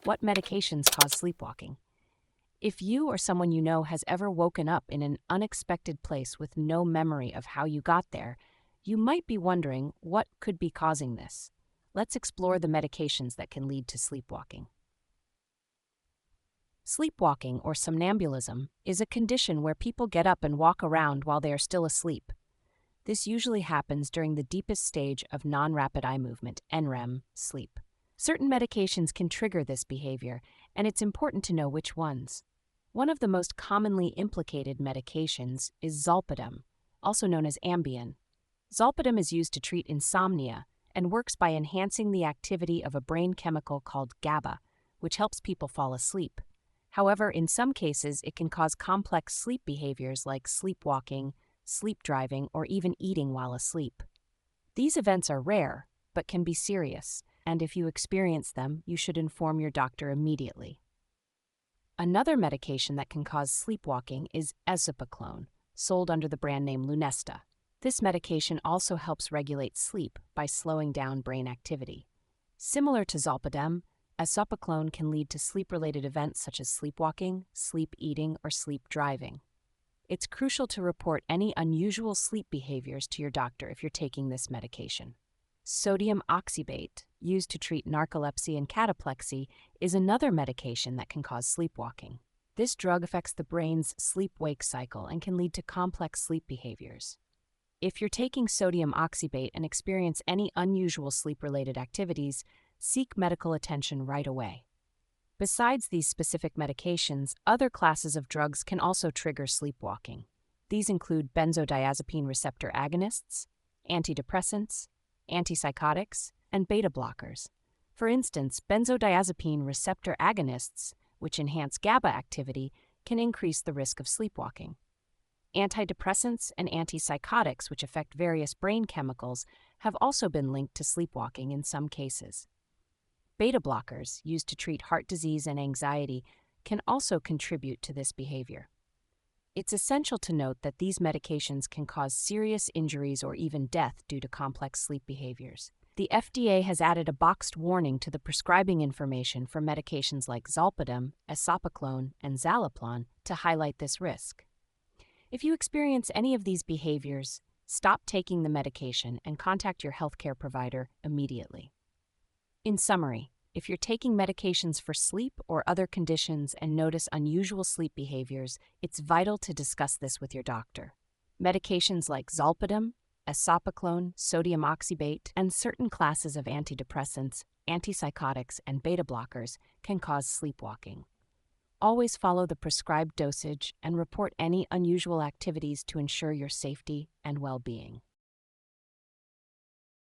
What medications cause sleepwalking? If you or someone you know has ever woken up in an unexpected place with no memory of how you got there, you might be wondering what could be causing this. Let's explore the medications that can lead to sleepwalking. Sleepwalking, or somnambulism, is a condition where people get up and walk around while they are still asleep. This usually happens during the deepest stage of non-rapid eye movement, NREM, sleep. Certain medications can trigger this behavior, and it's important to know which ones. One of the most commonly implicated medications is zolpidem, also known as Ambien. Zolpidem is used to treat insomnia and works by enhancing the activity of a brain chemical called GABA, which helps people fall asleep. However, in some cases, it can cause complex sleep behaviors like sleepwalking, sleep driving, or even eating while asleep. These events are rare, but can be serious, and if you experience them, you should inform your doctor immediately. Another medication that can cause sleepwalking is esopacolone, sold under the brand name Lunesta. This medication also helps regulate sleep by slowing down brain activity. Similar to zolpidem, esopacolone can lead to sleep-related events such as sleepwalking, sleep eating, or sleep driving. It's crucial to report any unusual sleep behaviors to your doctor if you're taking this medication. Sodium oxybate, used to treat narcolepsy and cataplexy, is another medication that can cause sleepwalking. This drug affects the brain's sleep-wake cycle and can lead to complex sleep behaviors. If you're taking sodium oxybate and experience any unusual sleep-related activities, seek medical attention right away. Besides these specific medications, other classes of drugs can also trigger sleepwalking. These include benzodiazepine receptor agonists, antidepressants, antipsychotics, and beta blockers. For instance, benzodiazepine receptor agonists, which enhance GABA activity, can increase the risk of sleepwalking. Antidepressants and antipsychotics, which affect various brain chemicals, have also been linked to sleepwalking in some cases. Beta blockers, used to treat heart disease and anxiety, can also contribute to this behavior. It's essential to note that these medications can cause serious injuries or even death due to complex sleep behaviors. The FDA has added a boxed warning to the prescribing information for medications like zolpidem, esopacolone, and zaleplon to highlight this risk. If you experience any of these behaviors, stop taking the medication and contact your healthcare provider immediately. In summary, if you're taking medications for sleep or other conditions and notice unusual sleep behaviors, it's vital to discuss this with your doctor. Medications like zolpidem, esopacolone, sodium oxybate, and certain classes of antidepressants, antipsychotics, and beta blockers can cause sleepwalking. Always follow the prescribed dosage and report any unusual activities to ensure your safety and well-being.